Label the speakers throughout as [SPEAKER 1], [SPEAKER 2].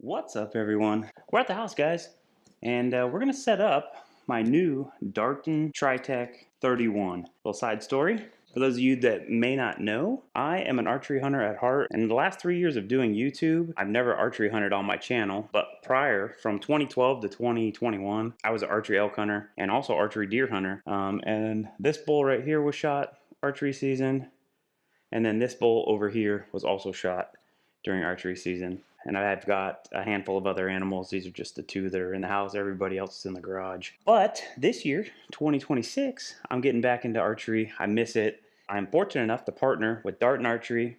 [SPEAKER 1] What's up, everyone? We're at the house, guys, and we're gonna set up my new Darton TriTech 31. Little side story. For those of you that may not know, I am an archery hunter at heart, and in the last 3 years of doing YouTube, I've never archery hunted on my channel, but prior, from 2012 to 2021, I was an archery elk hunter and also archery deer hunter. And this bull right here was shot archery season, and then this bull over here was also shot during archery season. And I've got a handful of other animals. These are just the two that are in the house. Everybody else is in the garage. But this year, 2026, I'm getting back into archery. I miss it. I'm fortunate enough to partner with Darton Archery,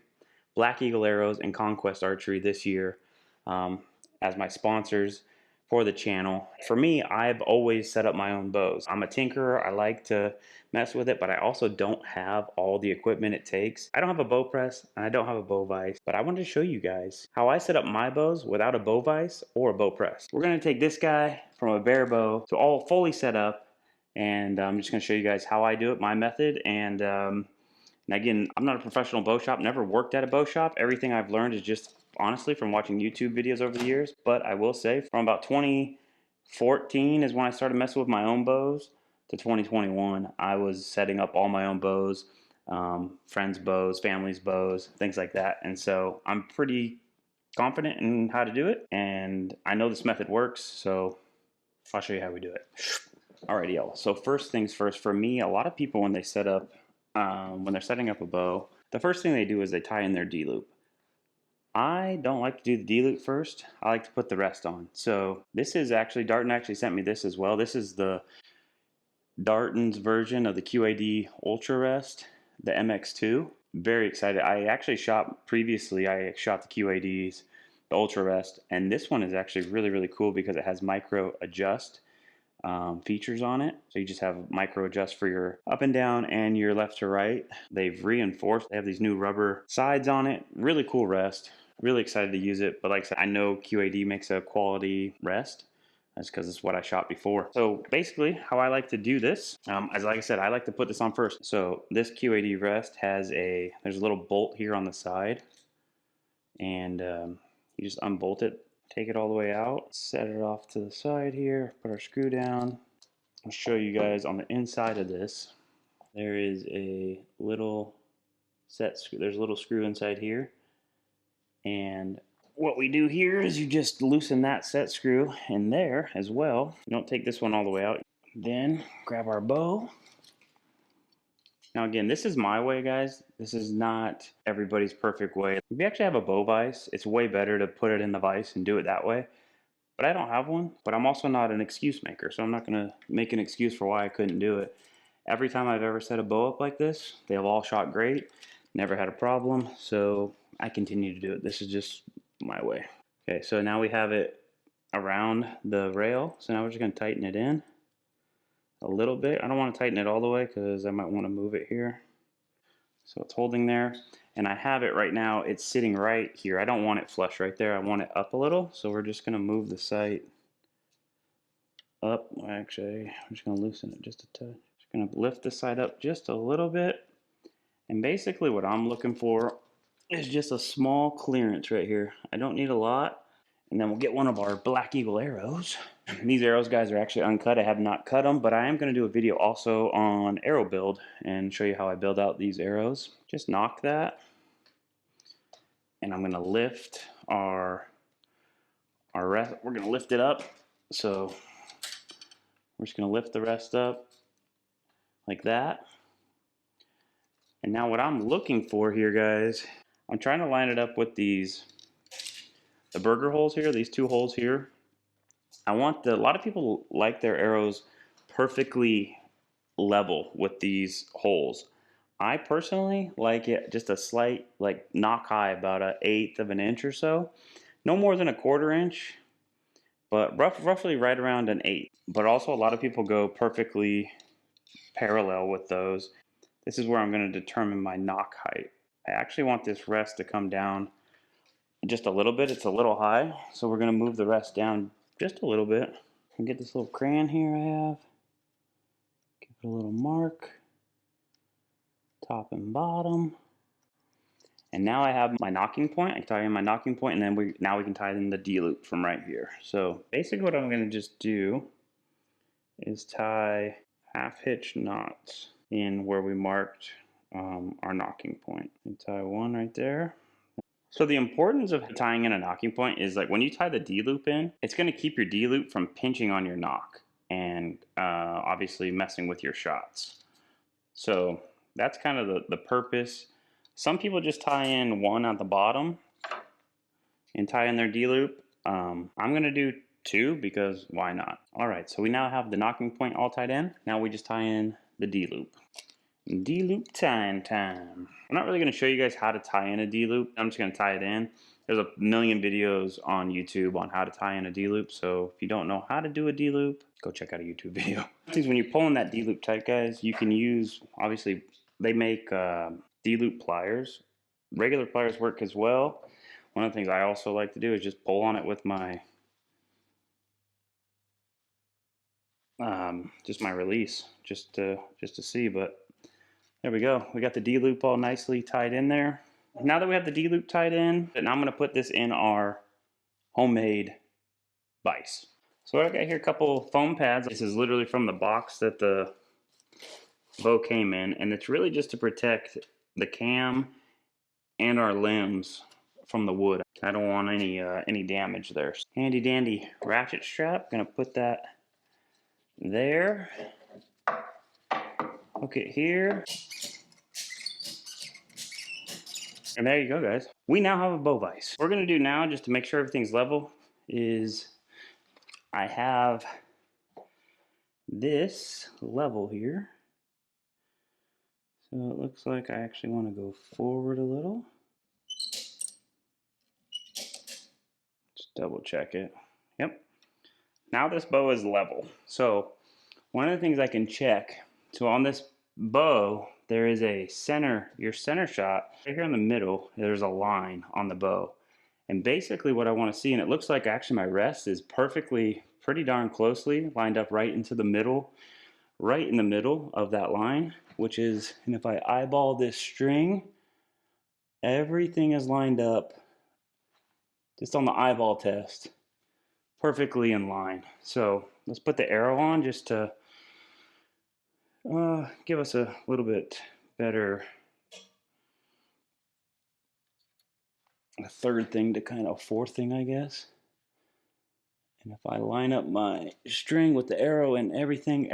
[SPEAKER 1] Black Eagle Arrows, and Conquest Archery this year as my sponsors for the channel. For me, I've always set up my own bows. I'm a tinkerer. I like to mess with it, but I also don't have all the equipment it takes. I don't have a bow press and I don't have a bow vise, but I wanted to show you guys how I set up my bows without a bow vise or a bow press. We're gonna take this guy from a bare bow to all fully set up, and I'm just gonna show you guys how I do it, my method. And again, I'm not a professional bow shop, never worked at a bow shop. Everything I've learned is just honestly from watching YouTube videos over the years. But I will say from about 2014 is when I started messing with my own bows to 2021. I was setting up all my own bows, friends' bows, family's bows, things like that. And so I'm pretty confident in how to do it. And I know this method works, so I'll show you how we do it. Alrighty, y'all. So first things first, for me, a lot of people when they set up, when they're setting up a bow, the first thing they do is they tie in their D-loop. I don't like to do the D-loop first. I like to put the rest on. So this is actually, Darton actually sent me this as well. This is the Darton's version of the QAD Ultrarest, the MX2. Very excited. I actually shot previously, I shot the QADs, the Ultrarest, and this one is actually really, really cool because it has micro adjust features on it. So you just have micro adjust for your up and down and your left to right. They've reinforced, they have these new rubber sides on it. Really cool rest. Really excited to use it. But like I said, I know QAD makes a quality rest. That's because it's what I shot before. So basically how I like to do this, as like I said, I like to put this on first. So this QAD rest has there's a little bolt here on the side, and you just unbolt it, take it all the way out, set it off to the side here, put our screw down. I'll show you guys on the inside of this. There is a little set screw, there's a little screw inside here. And what we do here is you just loosen that set screw in there as well. You don't take this one all the way out. Then grab our bow. Now again, this is my way, guys. This is not everybody's perfect way. If you actually have a bow vise, it's way better to put it in the vise and do it that way. But I don't have one, but I'm also not an excuse maker, so I'm not gonna make an excuse for why I couldn't do it. Every time I've ever set a bow up like this, they have all shot great, never had a problem, so I continue to do it. This is just my way. Okay, so now we have it around the rail, so now we're just gonna tighten it in a little bit. I don't want to tighten it all the way because I might want to move it here. So it's holding there, and I have it right now, it's sitting right here. I don't want it flush right there, I want it up a little, so we're just gonna move the sight up. Actually, I'm just gonna loosen it just a touch. Just gonna lift the sight up just a little bit, and basically what I'm looking for is just a small clearance right here. I don't need a lot. And then we'll get one of our Black Eagle arrows. And these arrows, guys, are actually uncut. I have not cut them, but I am going to do a video also on arrow build and show you how I build out these arrows. Just knock that, and I'm going to lift our rest. We're going to lift it up. So we're just going to lift the rest up like that. And now what I'm looking for here, guys, I'm trying to line it up with the burger holes here, these two holes here. A lot of people like their arrows perfectly level with these holes. I personally like it just a slight, like knock high, about 1/8 of an inch or so. No more than 1/4 inch, but roughly right around 1/8. But also a lot of people go perfectly parallel with those. This is where I'm going to determine my knock height. I actually want this rest to come down just a little bit. It's a little high, so we're going to move the rest down just a little bit. And get this little crayon here I have. Give it a little mark. Top and bottom. And now I have my knocking point. I can tie in my knocking point, and then now we can tie in the D loop from right here. So basically what I'm going to just do is tie half hitch knots in where we marked our knocking point. And tie one right there. So the importance of tying in a knocking point is like when you tie the D loop in, it's going to keep your D loop from pinching on your knock and obviously messing with your shots. So that's kind of the purpose. Some people just tie in one at the bottom and tie in their D loop. I'm going to do two because why not? All right, so we now have the knocking point all tied in. Now we just tie in the D loop. D loop tying time. I'm not really going to show you guys how to tie in a D loop. I'm just going to tie it in. There's a million videos on YouTube on how to tie in a D loop. So if you don't know how to do a D loop, go check out a YouTube video. When you're pulling that D loop tight, guys, you can use, obviously, they make D loop pliers. Regular pliers work as well. One of the things I also like to do is just pull on it with my just my release, just to see. But there we go. We got the D loop all nicely tied in there. Now that we have the D loop tied in, now I'm going to put this in our homemade vise. So what I got here, a couple foam pads. This is literally from the box that the bow came in, and it's really just to protect the cam and our limbs from the wood. I don't want any damage there. Handy dandy ratchet strap. Gonna put that there. Hook it here. And there you go, guys. We now have a bow vise. What we're gonna do now, just to make sure everything's level, is I have this level here. So it looks like I actually want to go forward a little. Just double check it. Yep. Now this bow is level. So one of the things I can check, so on this bow, there is a center, your center shot, right here in the middle, there's a line on the bow. And basically what I want to see, and it looks like actually my rest is perfectly, pretty darn closely lined up right into the middle, right in the middle of that line, which is, and if I eyeball this string, everything is lined up just on the eyeball test, perfectly in line. So let's put the arrow on just to give us a little bit better, a third thing to kind of fourth thing, I guess. And if I line up my string with the arrow and everything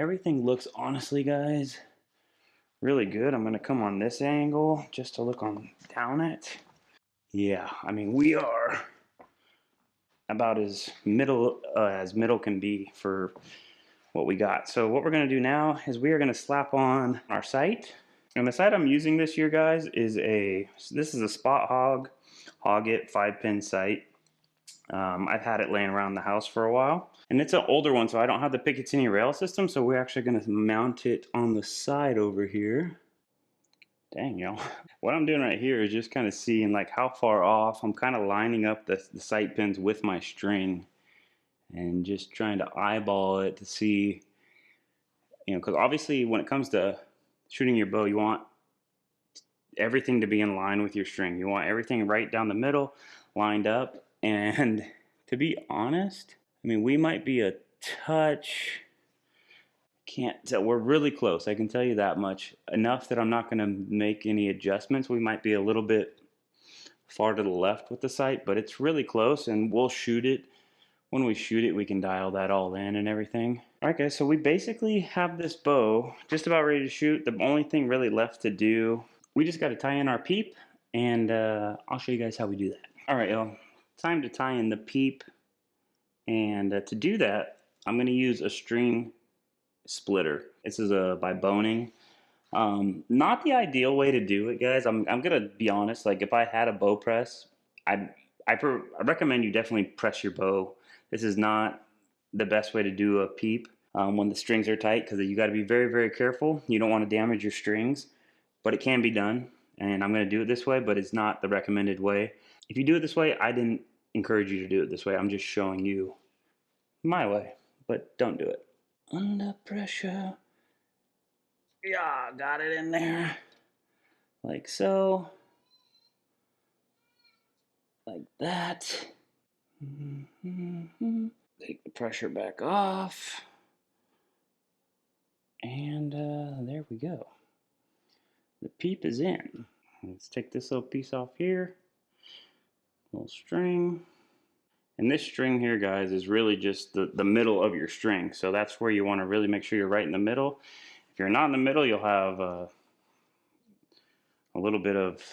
[SPEAKER 1] looks, honestly, guys, really good. I'm going to come on this angle just to look on down it. Yeah, I mean, we are about as middle can be for what we got. So what we're going to do now is we are going to slap on our sight. And the sight I'm using this year, guys, is this is a Spot Hogg 5-pin sight. I've had it laying around the house for a while, and it's an older one, so I don't have the Picatinny rail system, so we're actually going to mount it on the side over here. Dang, y'all. What I'm doing right here is just kind of seeing like how far off. I'm kind of lining up the sight pins with my string and just trying to eyeball it to see, you know, because obviously when it comes to shooting your bow, you want everything to be in line with your string. You want everything right down the middle, lined up. And to be honest, I mean, we might be a touch, can't tell, we're really close, I can tell you that much. Enough that I'm not going to make any adjustments. We might be a little bit far to the left with the sight, but it's really close, and we'll shoot it. When we shoot it, we can dial that all in and everything. Alright guys, so we basically have this bow just about ready to shoot. The only thing really left to do, we just got to tie in our peep, and I'll show you guys how we do that. Alright y'all, time to tie in the peep, and to do that, I'm going to use a string splitter. This is by Boning. Not the ideal way to do it, guys. I'm gonna be honest. Like if I had a bow press, I recommend you definitely press your bow. This is not the best way to do a peep when the strings are tight, because you got to be very, very careful. You don't want to damage your strings, but it can be done. And I'm gonna do it this way, but it's not the recommended way. If you do it this way, I didn't encourage you to do it this way. I'm just showing you my way, but don't do it. Under pressure. Yeah, got it in there. Like so. like that. Take the pressure back off. And there we go. The peep is in. Let's take this little piece off here. Little string. And this string here, guys, is really just the middle of your string. So that's where you want to really make sure you're right in the middle. If you're not in the middle, you'll have a little bit of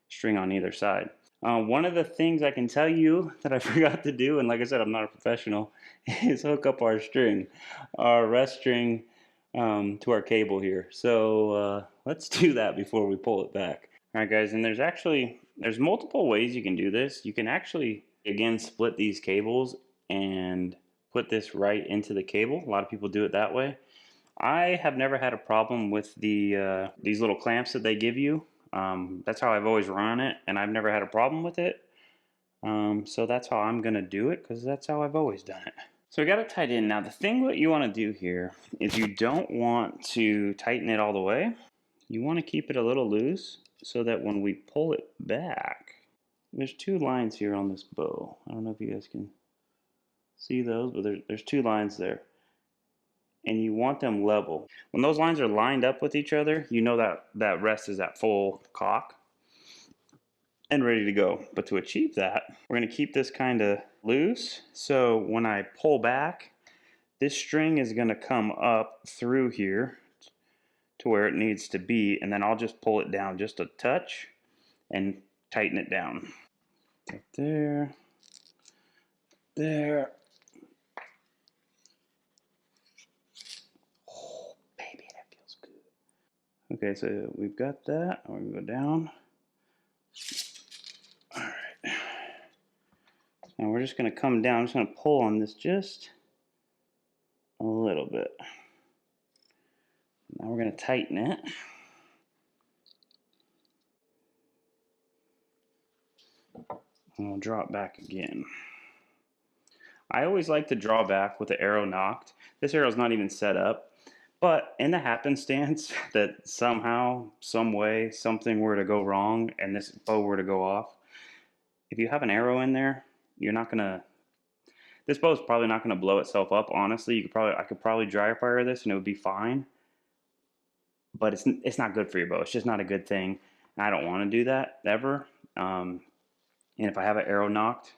[SPEAKER 1] string on either side. One of the things I can tell you that I forgot to do, and like I said, I'm not a professional, is hook up our string, our rest string, to our cable here. So let's do that before we pull it back. All right, guys, and there's multiple ways you can do this. You can actually, again, split these cables and put this right into the cable. A lot of people do it that way. I have never had a problem with these little clamps that they give you. That's how I've always run it, and I've never had a problem with it. So that's how I'm going to do it, because that's how I've always done it. So we got it tied in. Now the thing what you want to do here is you don't want to tighten it all the way. You want to keep it a little loose so that when we pull it back, there's two lines here on this bow. I don't know if you guys can see those, but there's two lines there. And you want them level. When those lines are lined up with each other, you know that rest is at full cock and ready to go. But to achieve that, we're going to keep this kind of loose. So when I pull back, this string is going to come up through here to where it needs to be, and then I'll just pull it down just a touch and tighten it down. Right there, there. Oh, baby, that feels good. Okay, so we've got that. We're gonna go down. All right. Now we're just gonna come down. I'm just gonna pull on this just a little bit. Now we're gonna tighten it. And we'll draw it back again. I always like to draw back with the arrow knocked. This arrow's not even set up. But in the happenstance that somehow, some way, something were to go wrong and this bow were to go off, if you have an arrow in there, you're not gonna. This bow is probably not gonna blow itself up. Honestly, I could probably dry fire this and it would be fine. But it's not good for your bow. It's just not a good thing. I don't want to do that ever. And if I have an arrow knocked,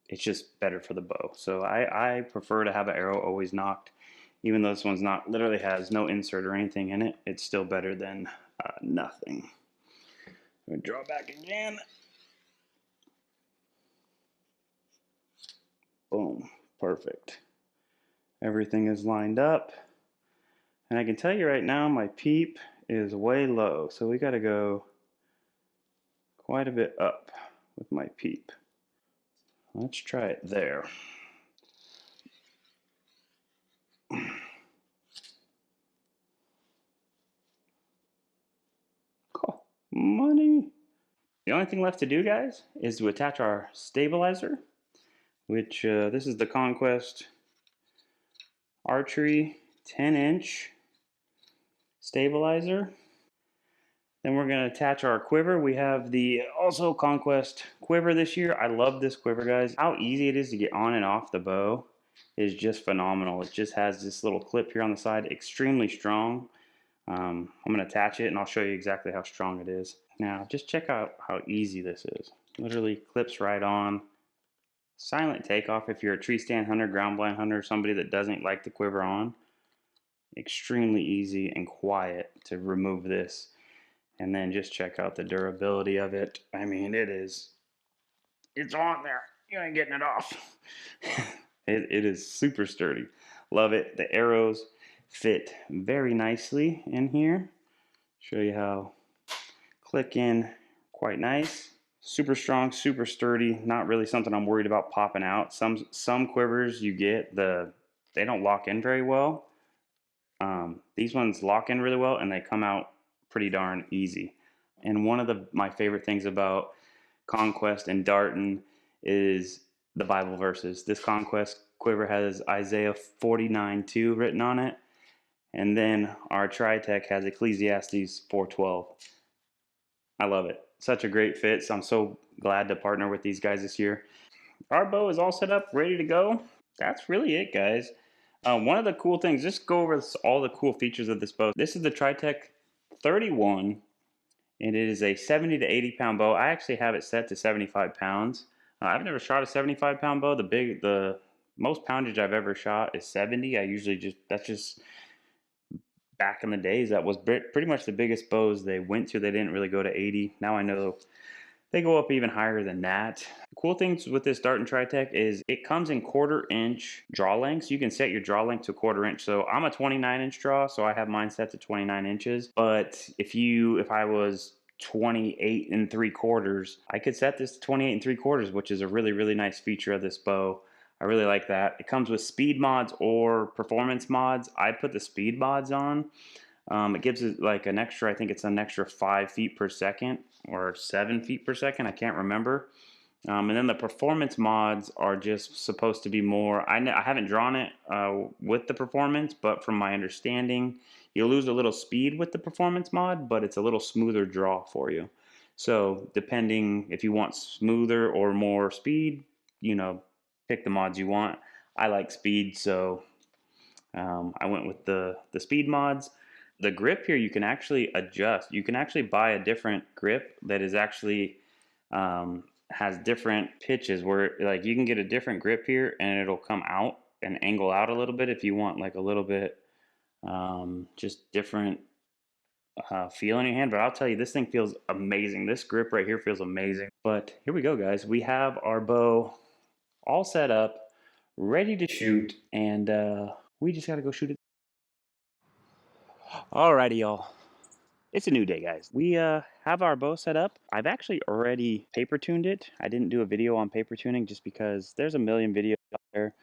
[SPEAKER 1] it's just better for the bow. So I prefer to have an arrow always knocked. Even though this one's not, literally has no insert or anything in it, it's still better than nothing. I'm gonna draw back again. Boom, perfect. Everything is lined up. And I can tell you right now, my peep is way low. So we gotta go quite a bit up with my peep. Let's try it there. Oh, money. The only thing left to do, guys, is to attach our stabilizer, which this is the Conquest archery 10-inch stabilizer. Then we're going to attach our quiver. We have the also Conquest quiver this year. I love this quiver, guys. How easy it is to get on and off the bow is just phenomenal. It just has this little clip here on the side, extremely strong. I'm going to attach it and I'll show you exactly how strong it is. Now, just check out how easy this is. Literally clips right on. Silent takeoff if you're a tree stand hunter, ground blind hunter, somebody that doesn't like the quiver on. Extremely easy and quiet to remove this. And then just check out the durability of it. I mean, it's on there. You ain't getting it off. It is super sturdy. Love it. The arrows fit very nicely in here. Show you how click in quite nice. Super strong, super sturdy. Not really something I'm worried about popping out. Some quivers you get, they don't lock in very well. These ones lock in really well and they come out pretty darn easy. And one of my favorite things about Conquest and Darton is the Bible verses. This Conquest quiver has Isaiah 49:2 written on it. And then our TriTech has Ecclesiastes 4:12. I love it. such a great fit. So I'm so glad to partner with these guys this year. Our bow is all set up, ready to go. That's really it, guys. One of the cool things, just go over all the cool features of this bow. This is the TriTech 31, and it is a 70 to 80 pound bow. I actually have it set to 75 pounds. I've never shot a 75-pound bow. The most poundage I've ever shot is 70. That's just back in the days. That was pretty much the biggest bows they went to. They didn't really go to 80. Now I know they go up even higher than that. The cool things with this Darton TriTech is it comes in 1/4 inch draw lengths. You can set your draw length to 1/4 inch. So I'm a 29-inch draw, so I have mine set to 29 inches. But if I was 28 3/4, I could set this to 28 3/4, which is a really, really nice feature of this bow. I really like that. It comes with speed mods or performance mods. I put the speed mods on. It gives it like an extra, I think it's an extra 5 feet per second or 7 feet per second. I can't remember. And then the performance mods are just supposed to be more, I haven't drawn it with the performance, but from my understanding, you lose a little speed with the performance mod, but it's a little smoother draw for you. So depending if you want smoother or more speed, pick the mods you want. I like speed, so I went with the speed mods. The grip here you can actually adjust. You can actually buy a different grip that is actually has different pitches where like you can get a different grip here and it'll come out and angle out a little bit if you want like a little bit just different feel in your hand. But I'll tell you, this thing feels amazing. This grip right here feels amazing. But here we go, guys. We have our bow all set up, ready to shoot, and we just got to go shoot it. Alrighty, y'all. It's a new day, guys. We have our bow set up. I've actually already paper tuned it. I didn't do a video on paper tuning just because there's a million videos out there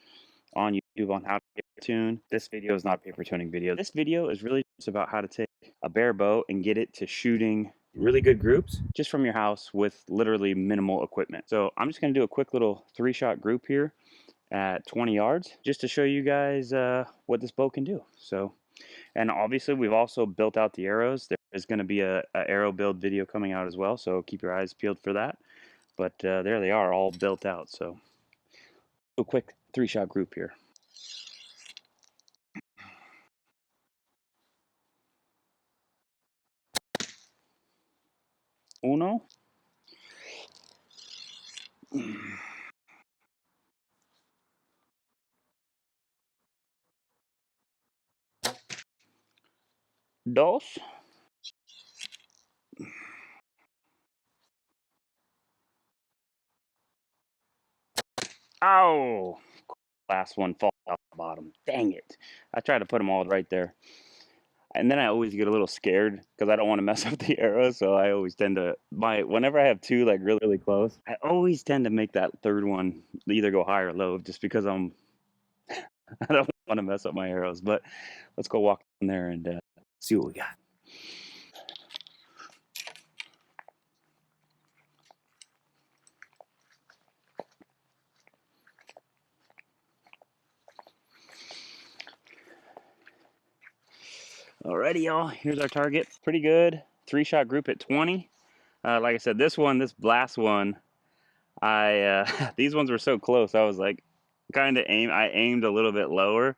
[SPEAKER 1] on YouTube on how to paper tune. This video is not a paper tuning video. This video is really just about how to take a bare bow and get it to shooting really good groups just from your house with literally minimal equipment. So I'm just going to do a quick little 3-shot group here at 20 yards just to show you guys what this bow can do. So, and obviously we've also built out the arrows. There's going to be a arrow build video coming out as well, so keep your eyes peeled for that. But there they are, all built out. So a quick 3-shot group here. Uno. Dos. Ow! Last one falls out the bottom. Dang it. I try to put them all right there. And then I always get a little scared because I don't want to mess up the arrow. So I always tend to, whenever I have two like really, really close, I always tend to make that third one either go high or low just because I don't want to mess up my arrows. But let's go walk in there and see what we got. Alrighty, y'all. Here's our target. Pretty good. 3-shot group at 20. Like I said, this last one, these ones were so close. I was like, I aimed a little bit lower,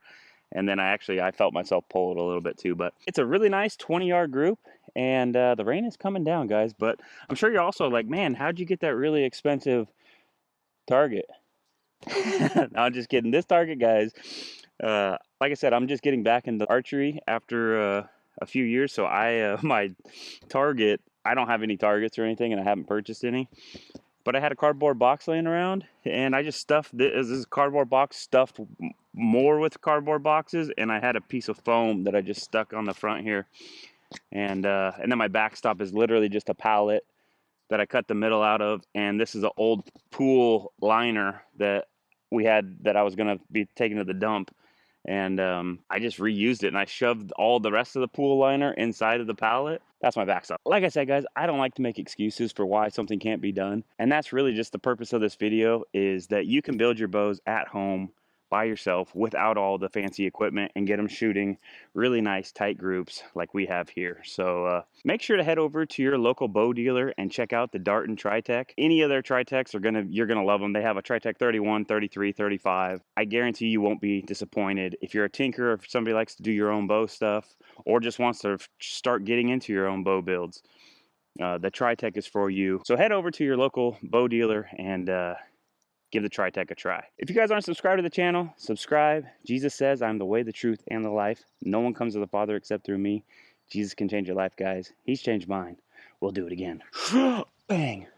[SPEAKER 1] and then I felt myself pull it a little bit too. But it's a really nice 20-yard group, and the rain is coming down, guys. But I'm sure you're also like, man, how'd you get that really expensive target? No, I'm just kidding. This target, guys, like I said, I'm just getting back into archery after a few years. So my target, I don't have any targets or anything, and I haven't purchased any. But I had a cardboard box laying around, and I just stuffed this cardboard box stuffed more with cardboard boxes, and I had a piece of foam that I just stuck on the front here, and then my backstop is literally just a pallet that I cut the middle out of, and this is an old pool liner that we had that I was gonna be taking to the dump, and I just reused it, and I shoved all the rest of the pool liner inside of the pallet. That's my backstop. Like I said, guys, I don't like to make excuses for why something can't be done, and that's really just the purpose of this video, is that you can build your bows at home by yourself without all the fancy equipment and get them shooting really nice tight groups like we have here. So make sure to head over to your local bow dealer and check out the Darton TriTech. Any of their TriTechs you're gonna love them. They have a TriTech 31, 33, 35. I guarantee you won't be disappointed. If you're a tinker, or if somebody likes to do your own bow stuff, or just wants to start getting into your own bow builds, the TriTech is for you. So head over to your local bow dealer and give the TriTech a try. If you guys aren't subscribed to the channel, subscribe. Jesus says, I'm the way, the truth, and the life. No one comes to the Father except through me. Jesus can change your life, guys. He's changed mine. We'll do it again. Bang.